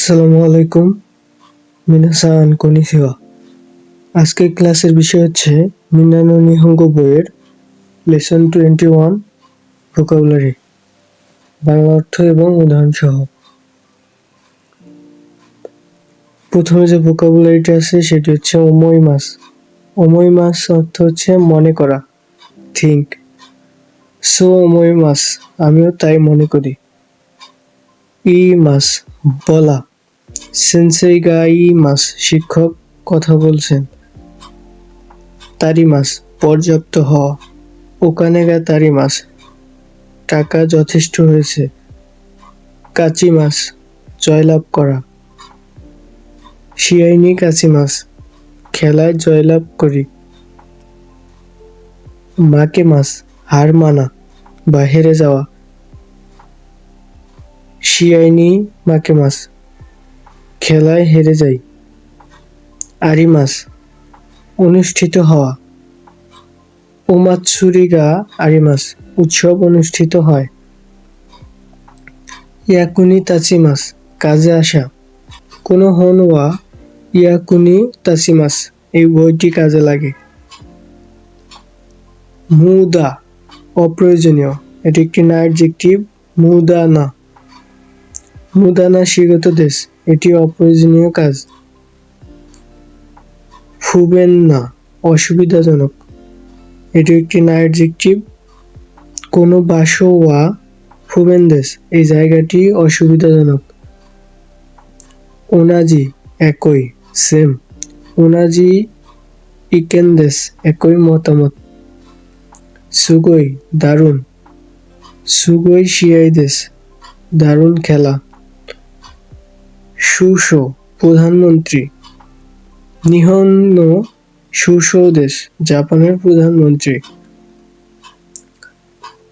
আসসালামু আলাইকুম, মিনাসান কনিচিওয়া। আজকের ক্লাসের বিষয় হচ্ছে মিনানো নিহঙ্গো বইয়ের লেসন 21 ভোকাবুলারি, বাংলা অর্থ এবং উদাহরণ সহ। প্রথমে যে ভোকাবুলারিটা আছে সেটি হচ্ছে ওমোইমাস। ওমোইমাস অর্থ হচ্ছে মনে করা, থিঙ্ক। সো ওমোইমাস, আমিও তাই মনে করি। ইমাস, বলা। সেন্সেই গা ইমাস, শিক্ষক কথা বলছেন। তারিমাস, পর্যাপ্ত হওয়া। ওকানে গা তারিমাস, টাকা যথেষ্ট হয়েছে। কাচিমাস, জয়লাভ করা। শিয়াইনি কাচিমাস, খেলায় জয়লাভ করি। মাকেমাস, হার মানা বা হেরে যাওয়া। শিয়াইনি মাকেমাস, খেলায় হেরে যাই। আরিমাস, অনুষ্ঠিত হওয়া। ওমাৎসুরি গা আরিমাস, উৎসব অনুষ্ঠিত হয়। ইয়াকুনি তাচিমাস, কাজে আসা। কোনো হন ওয়া ইয়াকুনি তাচিমাস, এই বইটি কাজে লাগে। মুদা, অপ্রয়োজনীয়, এটি একটি না অ্যাডজেক্টিভ। মুদানা, মুদানা শিগত দেশ, এটি অপ্রয়োজনীয় কাজ। ফুবেন্না, অসুবিধাজনক, এটি একটি না অ্যাডজেক্টিভ। কোনো বাসো ওয়া ফুবেন দেশ, এই জায়গাটি অসুবিধাজনক। ওনাজি, একই, সেম। ওনাজি ইকেন দেশ, একই মতামত। সুগই, দারুণ। সুগই শিয়াই দেশ, দারুণ খেলা। সুশো, প্রধানমন্ত্রী। নিহন সুশো দেশ, জাপানের প্রধানমন্ত্রী।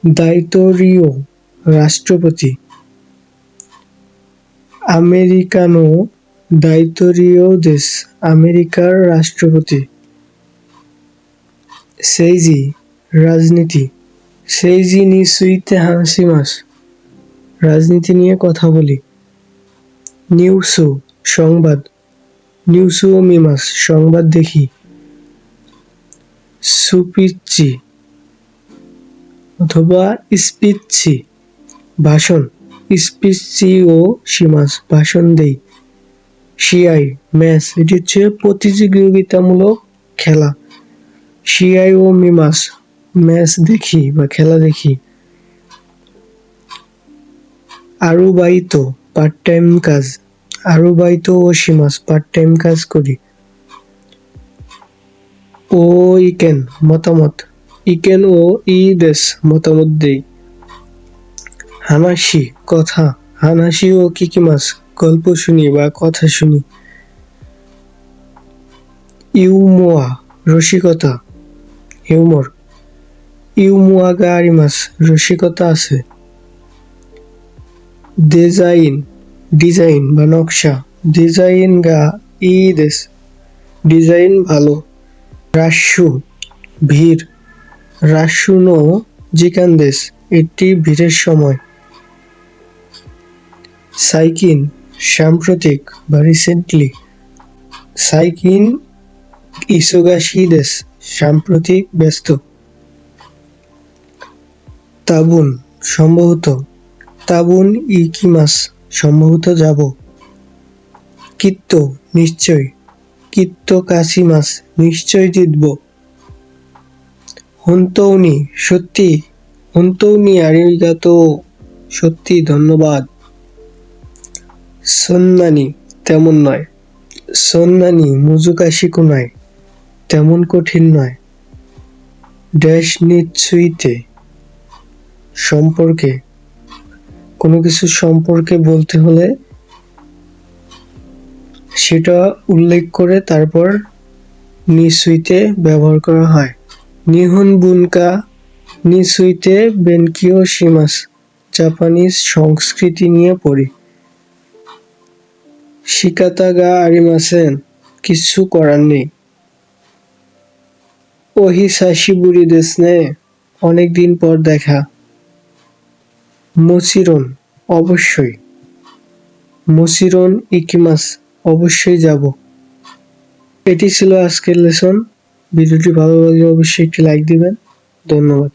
দাইতোরিও, রাষ্ট্রপতি। আমেরিকানো দাইতোরিও দেশ, আমেরিকার রাষ্ট্রপতি। সেইজি, রাজনীতি। সেইজি নি সুইতে হাসিমাস, রাজনীতি নিয়ে কথা বলি। নিউসু, সংবাদ। নিউসু ও মিমাস, সংবাদ দেখি। সুপিচ্চি অথবা স্পিচ্চি, ভাষণ। স্পিচ্চি ও শিমাস, ভাষণ দেই। শিয়াই, ম্যাচ, এটি হচ্ছে প্রতিযোগিতামূলক খেলা। শিয়াই ও মিমাস, ম্যাচ দেখি বা খেলা দেখি। আরুবাইতো, পার্ট টাইম কাজ। আরুবাইতো ও শিমাস, পার্ট টাইম কাজ করি। ও ইকেন, মতামত। ইকেন ও ই দেশ, মতামত দেই। হানাসি, কথা। হানাসি ও কিকিমাস, গল্প শুনি বা কথা শুনি। ইউমোয়া, রসিকতা, হিউমর। ইউমোয়া গা আরিমাস, রসিকতা আছে। ডিজাইন, ডিজাইন বা নকশা। ডিজাইন গা ই দেশ, ডিজাইন ভালো। রাস্যু, ভিড়। রাস্যু নো জিকান দেশ, এটি ভিড়ের সময়। সাইকিন, সাম্প্রতিক বা রিসেন্টলি। সাইকিন ইসোগাশি দেশ, সাম্প্রতিক ব্যস্ত। তাবুন, সম্ভবত। তাবুন ইকিমাস, সম্ভবত যাব। কিত্ত, নিশ্চয়। কিত্ত কাশিমাস, নিশ্চয় জিতব। হুন্তৌনি, সত্যি। হুন্তৌনি আরিগাতো, সত্যি, ধন্যবাদ। সন্নানি, তেমন নয়। সন্নানি মুজুকাশি কুনাই, তেমন কঠিন নয়। ড্যাশ নিচ্ছুইতে, সম্পর্কে। কোনো কিছু সম্পর্কে বলতে হলে সেটা উল্লেখ করে তারপর নিসুইতে ব্যবহার করা হয়। নিহন বুনকা নিসুইতে বেনকিও শিমাস, জাপানিজ সংস্কৃতি নিয়ে পড়ি। শিকাতা গা আরিমাসেন, কিচ্ছু করার নেই। ওহিসাশিবুরি দেশ নে, অনেকদিন পর দেখা। মোচিরন, অবশ্যই। মুচিরন ইকিমাস, অবশ্যই যাব। এটি ছিল আজকের লেসন। ভিডিওটি ভালো লাগলে অবশ্যই একটি লাইক দিবেন। ধন্যবাদ।